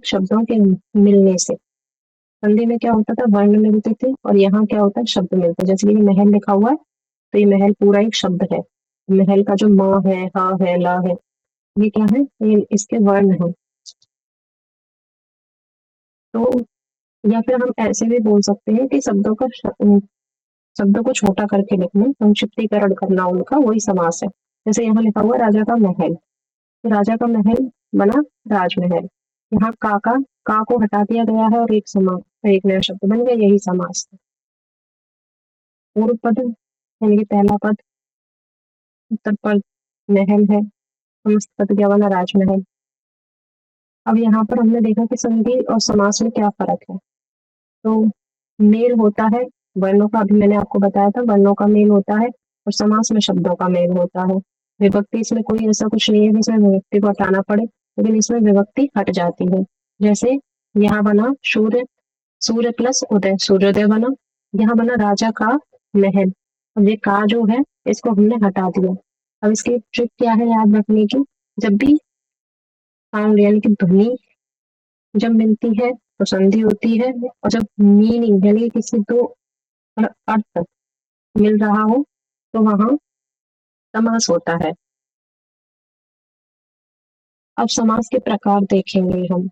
शब्दों के मिलने से। संधि में क्या होता था, वर्ण मिलते थे, और यहाँ क्या होता है, शब्द मिलते हैं। जैसे कि ये महल लिखा हुआ है, तो ये महल पूरा एक शब्द है। महल का जो म है, ह है, ला है, ये क्या है, ये इसके वर्ण है। तो या फिर हम ऐसे भी बोल सकते हैं कि शब्दों को छोटा करके लिखना, संक्षिप्तीकरण करना उनका, वही समास है। जैसे यहाँ लिखा हुआ राजा का महल, तो राजा का महल बना राजमहल। यहाँ का को हटा दिया गया है और एक नया शब्द बन गया, यही समास है। पूर्व पद यानी कि पहला पद, उत्तर पद महल है, समस्त पद क्या बना, राजमहल। अब यहाँ पर हमने देखा कि संधि और समास में क्या फर्क है। तो मेल होता है वर्णों का, अभी मैंने आपको बताया था, वर्णों का मेल होता है, और समास में शब्दों का मेल होता है। विभक्ति इसमें कोई ऐसा कुछ नहीं है जिसमें विभक्ति को हटाना पड़े, लेकिन इसमें विभक्ति हट जाती है। जैसे यहाँ बना सूर्य, सूर्य प्लस उदय, सूर्योदय बना। यहाँ बना राजा का महल, अब ये का जो है इसको हमने हटा दिया। अब इसकी ट्रिक क्या है याद रखने की, जब भी साउंड यानी कि ध्वनि जब मिलती है तो संधि होती है, और जब मीनिंग यानी किसी दो अर्थ मिल रहा हो तो वहां समास होता है। अब समास के प्रकार देखेंगे हम।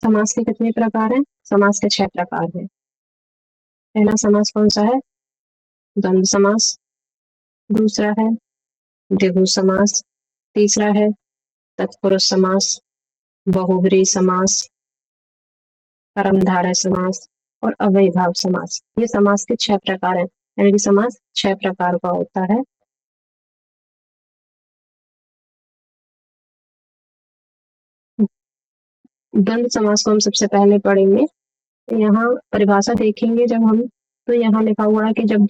समास के कितने प्रकार हैं, समास के 6 प्रकार हैं। पहला समास कौन सा है, द्वंद्व समास। दूसरा है द्विगु समास। तीसरा है तत्पुरुष समास, बहुब्रीहि समास, कर्मधारय समास और अव्ययीभाव समास। ये समास के 6 प्रकार हैं, यानी कि समास 6 प्रकार का होता है। द्वंद्व समास को हम सबसे पहले पढ़ेंगे। तो यहाँ परिभाषा देखेंगे जब हम, तो यहाँ लिखा हुआ है कि जब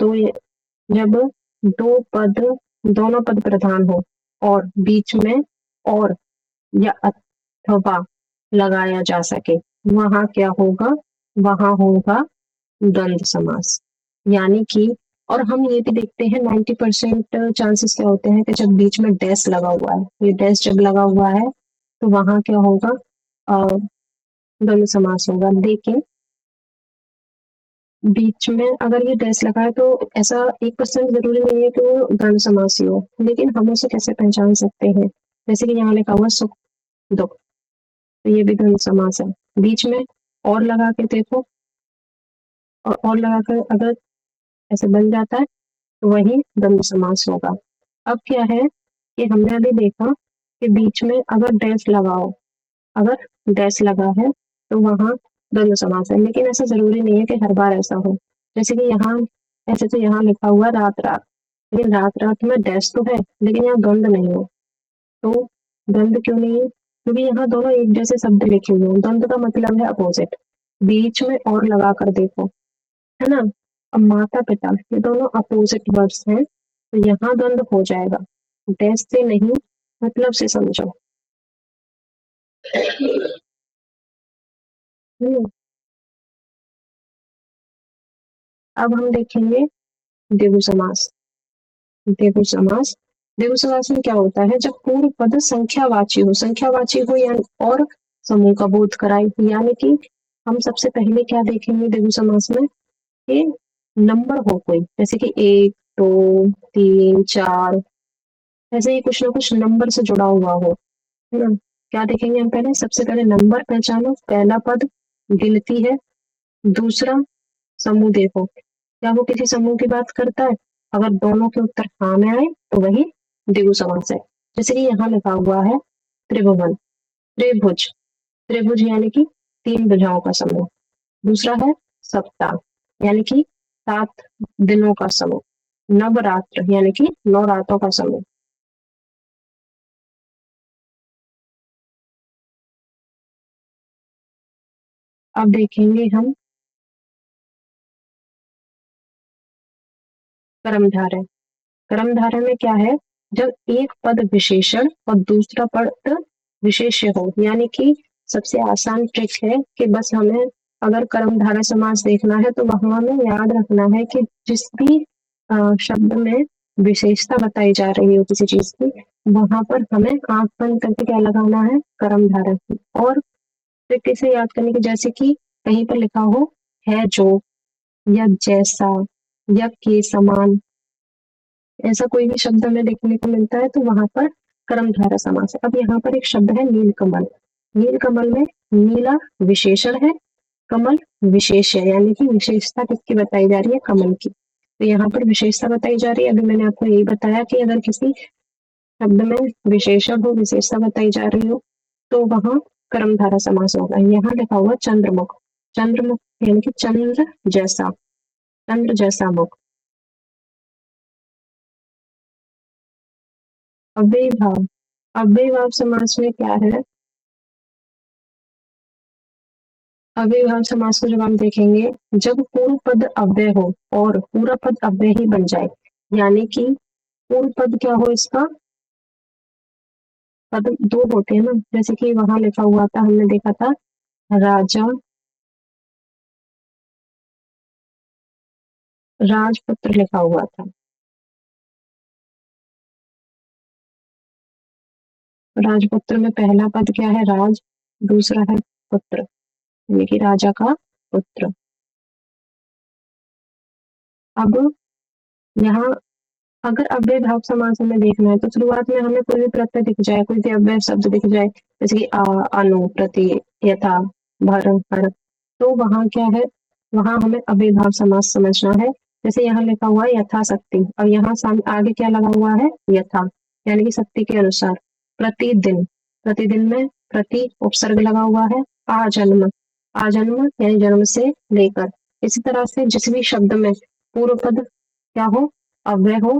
दो पद, दोनों पद प्रधान हो और बीच में और या अथवा लगाया जा सके, वहां क्या होगा, वहां होगा द्वंद्व समास। यानी कि, और हम ये भी देखते हैं 90% चांसेस क्या होते हैं कि जब बीच में डैश लगा हुआ है, ये डैश जब लगा हुआ है तो वहां क्या होगा, द्वंद्व समास होगा। लेकिन बीच में अगर ये डैश लगा है तो ऐसा 1% जरूरी नहीं है कि वो द्वंद्व समास ही हो, लेकिन हम उसे कैसे पहचान सकते हैं, जैसे कि यहाँ लिखा हुआ सुख दुख, तो ये भी द्वंद्व समास है। बीच में और लगा के देखो, और लगाकर अगर ऐसे बन जाता है तो वही द्वंद्व समास होगा। अब क्या है कि हमने अभी देखा कि बीच में अगर डैश लगाओ, अगर डैश लगा है तो वहां द्वंद्व समास है, लेकिन ऐसा जरूरी नहीं है कि हर बार ऐसा हो। जैसे कि यहाँ, ऐसे तो यहाँ लिखा हुआ रात रात, लेकिन रात रात में डैश तो है, लेकिन यहाँ द्वंद्व नहीं है। तो द्वंद्व क्यों नहीं है, क्योंकि यहाँ दोनों एक जैसे शब्द लिखे हुए हैं। द्वंद्व का मतलब है अपोजिट। बीच में और लगा कर देखो, है ना। अब माता पिता ये दोनों अपोजिट वर्ड्स हैं, तो यहाँ द्वंद्व हो जाएगा। डैश से नहीं, मतलब से समझो। हम्म, अब हम देखेंगे द्विगु समास। द्विगु समास, द्विगु समास में क्या होता है, जब पूर्व पद संख्यावाची हो या और समूह का बोध कराए, यानी कि हम सबसे पहले क्या देखेंगे द्विगु समास में, कि नंबर हो कोई, जैसे कि 1 2 3 4, ऐसे ही कुछ ना कुछ नंबर से जुड़ा हुआ हो, है ना। क्या देखेंगे हम, पहले सबसे पहले नंबर पहचानो, पहला पद गिनती है, दूसरा समूह देखो, क्या वो किसी समूह की बात करता है। अगर दोनों के उत्तर हाँ में आए तो वही द्विगु समास है। जैसे कि यहाँ लिखा हुआ है त्रिभुवन, त्रिभुज, त्रिभुज यानी कि 3 भुजाओं का समूह। दूसरा है सप्ताह, यानी कि 7 दिनों का समूह। नवरात्र यानी कि 9 रातों का समूह। अब देखेंगे हम कर्मधारय। कर्मधारय में क्या है, जब एक पद विशेषण और दूसरा पद विशेष्य हो, यानी कि सबसे आसान ट्रिक है कि बस हमें अगर कर्मधारय समास देखना है तो वहां हमें याद रखना है कि जिस भी शब्द में विशेषता बताई जा रही हो किसी चीज की, वहां पर हमें आंख बंद करके क्या लगाना है, कर्मधारय की। और फिर कैसे याद करने की, जैसे कि कहीं पर लिखा हो है जो, या जैसा, या के समान, ऐसा कोई भी शब्द हमें देखने को मिलता है तो वहां पर कर्मधारय समास है। अब यहाँ पर एक शब्द है नीलकमल। नीलकमल में नीला विशेषण है, कमल विशेष है, यानी कि विशेषता किसकी बताई जा रही है, कमल की। तो यहाँ पर विशेषता बताई जा रही है। अभी मैंने आपको यही बताया कि अगर किसी शब्द में विशेषण हो, विशेषता बताई जा रही हो, तो वहां कर्मधारय समास होगा। यहाँ लिखा हुआ चंद्रमुख। चंद्रमुख यानी कि चंद्र जैसा, चंद्र जैसा मुख। अव्ययी भाव, अव्ययी भाव समास में क्या है, अव्ययी भाव समास को जब हम देखेंगे, जब पूर्व पद अव्यय हो और पूरा पद अव्यय ही बन जाए, यानी कि पूर्व पद क्या हो इसका, पद दो होते हैं ना, जैसे कि वहां लिखा हुआ था, हमने देखा था राजा राजपुत्र लिखा हुआ था। राजपुत्र में पहला पद क्या है, राज, दूसरा है पुत्र, यानी कि राजा का पुत्र। अब यहाँ अगर अव्यय भाव समास हमें देखना है तो शुरुआत में हमें कोई भी प्रत्यय दिख जाए, कोई भी अव्यय शब्द दिख जाए, जैसे कि आ, अनु, प्रति, यथा, भर, हर, तो वहां क्या है, वहां हमें अव्यय भाव समास समझना है। जैसे यहाँ लिखा हुआ है यथाशक्ति, और यहाँ सामने आगे क्या लगा हुआ है, यथा, यानी कि शक्ति के अनुसार। प्रतिदिन, प्रतिदिन में प्रति उपसर्ग लगा हुआ है। आजन्म, आजन्म यानी जन्म से लेकर। इसी तरह से जिस भी शब्द में पूर्व पद क्या हो, अव्यय हो,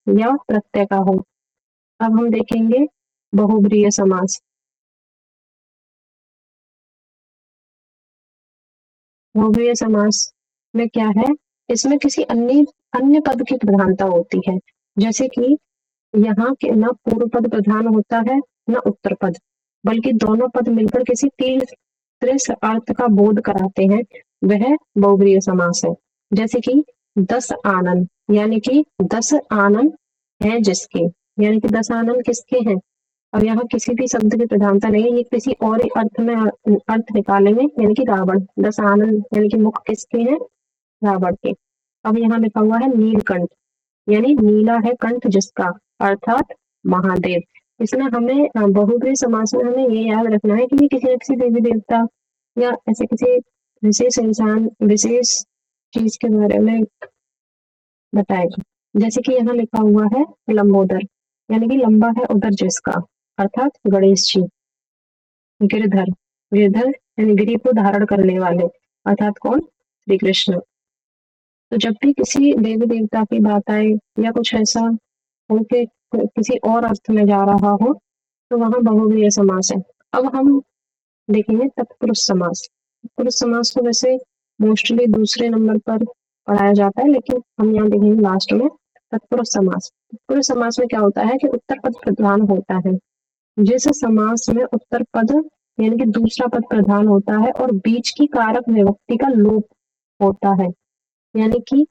या प्रत्यय का हो। अब हम देखेंगे बहुब्रीहि समास। बहुब्रीहि समास में क्या है, इसमें किसी अन्य अन्य पद की प्रधानता होती है। जैसे कि यहाँ के न पूर्व पद प्रधान होता है, न उत्तर पद, बल्कि दोनों पद मिलकर किसी तीसरे अर्थ का बोध कराते हैं, वह बहुब्रीहि समास है। जैसे कि 10 आनन, यानी कि 10 आनन है जिसके, यानी कि 10 आनन किसके हैं। और यहाँ किसी भी शब्द की प्रधानता नहीं है, ये किसी और ही अर्थ में अर्थ निकालेंगे, यानी कि रावण, 10 आनन यानी कि मुख किसके हैं, रावण के। अब यहाँ लिखा हुआ है नीलकंठ, यानी नीला है कंठ जिसका, अर्थात महादेव। इसमें हमें बहुब्रीहि समास में हमें ये याद रखना है कि ये किसी न किसी देवी देवता या ऐसे किसी विशेष इंसान, विशेष चीज के बारे में बताएगा। जैसे कि यहाँ लिखा हुआ है लंबोदर, यानी कि लंबा है उदर जिसका, अर्थात गणेश जी। गिरधर, गिरधर यानी गिरी को धारण करने वाले, अर्थात कौन, श्री कृष्ण। तो जब भी किसी देवी देवता की बात आए या कुछ ऐसा हो कि किसी और अर्थ में जा रहा हो, तो वहां बहुब्रीहि समास है। अब हम देखेंगे तत्पुरुष समास। तत्पुरुष समास को वैसे मोस्टली दूसरे नंबर पर पढ़ाया जाता है, लेकिन हम यहाँ देखेंगे लास्ट में तत्पुरुष समास। तत्पुरुष समास में क्या होता है कि उत्तर पद प्रधान होता है। जिस समास में उत्तर पद यानी कि दूसरा पद प्रधान होता है और बीच की कारक विभक्ति का लोप होता है, यानी कि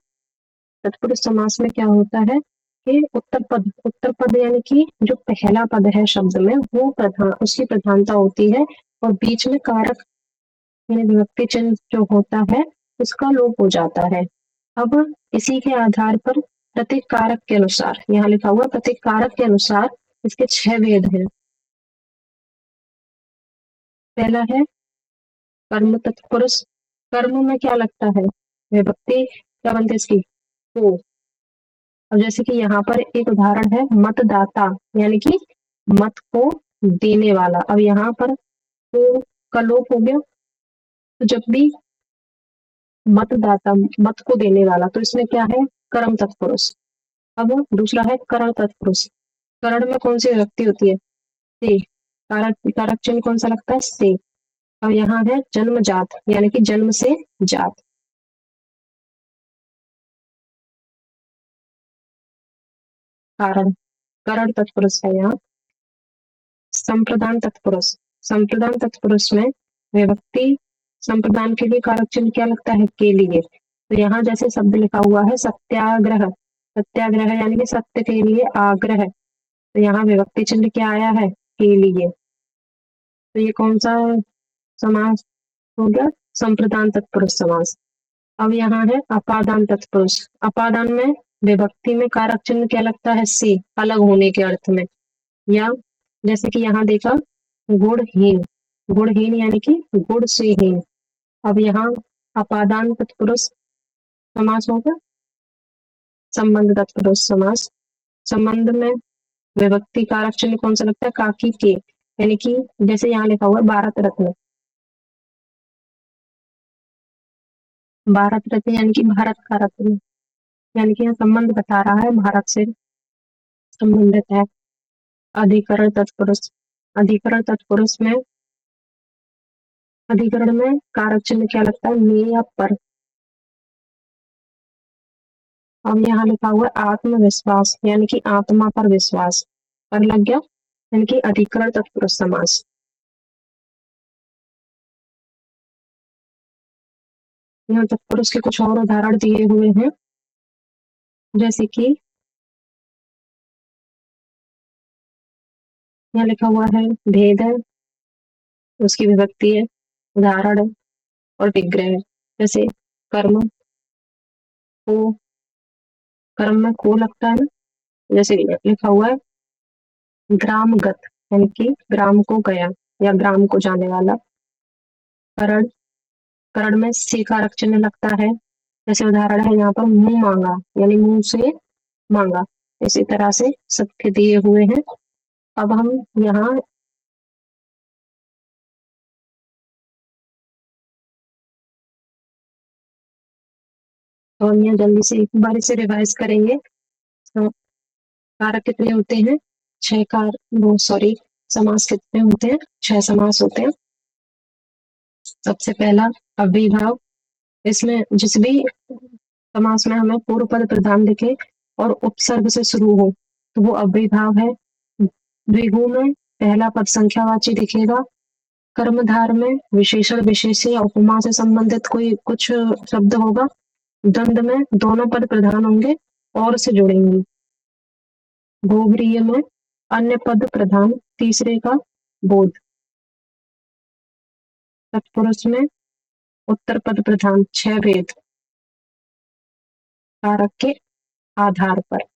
तत्पुरुष समास में क्या होता है कि उत्तर पद यानी कि जो पहला पद है शब्द में वो प्रधान, उसकी प्रधानता होती है, और बीच में कारक यानी विभक्ति चिन्ह जो होता है उसका लोप हो जाता है। अब इसी के आधार पर प्रत्येक कारक के अनुसार, यहाँ लिखा हुआ प्रत्येक कारक के अनुसार इसके 6 वेद हैं। पहला है कर्म तत्पुरुष। कर्म में क्या लगता है, विभक्ति क्या बनती है इसकी, तो। अब जैसे कि यहाँ पर एक उदाहरण है मतदाता, यानी कि मत को देने वाला। अब यहाँ पर तो का लोप हो गया, तो जब भी मतदाता, मत को देने वाला, तो इसमें क्या है, कर्म तत्पुरुष। अब दूसरा है करण तत्पुरुष। करण में कौन सी विभक्ति होती है, से। कारक कारक चिन्ह कौन सा लगता है, से। अब यहाँ है जन्म जात, यानी कि जन्म से जात। कारण, करण तत्पुरुष है यहाँ। संप्रदान तत्पुरुष, संप्रदान तत्पुरुष में विभक्ति संप्रदान के लिए कारक चिन्ह क्या लगता है, के लिए। तो यहाँ जैसे शब्द लिखा हुआ है सत्याग्रह, सत्याग्रह यानी कि सत्य के लिए आग्रह, तो यहाँ विभक्ति चिन्ह क्या आया है? के लिए। तो ये कौन सा समास हो गया? संप्रदान तत्पुरुष समास। अब यहाँ है अपादान तत्पुरुष। अपादान में विभक्ति में कारक चिन्ह क्या लगता है? से, अलग होने के अर्थ में। या जैसे कि यहाँ देखा गुणहीन, गुणहीन यानी कि गुण से हीन। अब यहाँ अपादान तत्पुरुष समास होगा संबंध तत्पुरुष समास। संबंध में विभक्ति कारक चिन्ह कौन सा लगता है? काकी के, यानी कि जैसे यहाँ लिखा हुआ है भारत रत्न। भारत रत्न यानी कि भारत का रत्न, यानी कि यहाँ संबंध बता रहा है, भारत से संबंधित है। अधिकरण तत्पुरुष। अधिकरण तत्पुरुष में अधिकरण में कारक चिन्ह क्या लगता है? में या पर। अब यहाँ लिखा हुआ है आत्मविश्वास, यानी कि आत्मा पर विश्वास, पर लग गया, यानी कि अधिकरण तत्पुरुष समास। यहाँ तत्पुरुष के कुछ और उदाहरण दिए हुए हैं, जैसे कि यहाँ लिखा हुआ है भेद है, उसकी विभक्ति है, उदाहरण है और विग्रह है। जैसे कर्म को, कर्म में को लगता है ना, जैसे लिखा हुआ है ग्रामगत, यानी कि ग्राम को गया या ग्राम को जाने वाला। करण, करण में से कारक चिन्ह लगता है। जैसे उदाहरण है यहाँ पर मुंह मांगा, यानी मुंह से मांगा। इसी तरह से सबके दिए हुए हैं। अब हम यहाँ हम यहाँ जल्दी से एक बार इसे रिवाइज करेंगे। तो कारक कितने होते हैं? 6 कार, वो सॉरी, समास कितने होते हैं? 6 समास होते हैं। सबसे पहला अव्ययीभाव। इसमें जिस भी समास में हमें पूर्व पद प्रधान दिखे और उपसर्ग से शुरू हो तो वो अव्ययीभाव है। द्विगु में पहला पद संख्यावाची दिखेगा। कर्मधार में विशेषण विशेष्य या उपमा से संबंधित कोई कुछ शब्द होगा। द्वंद में दोनों पद प्रधान होंगे और से जुड़ेंगे। भोगरीय में अन्य पद प्रधान, तीसरे का बोध। तत्पुरुष में उत्तर पद प्रधान, 6 भेद कारक के आधार पर।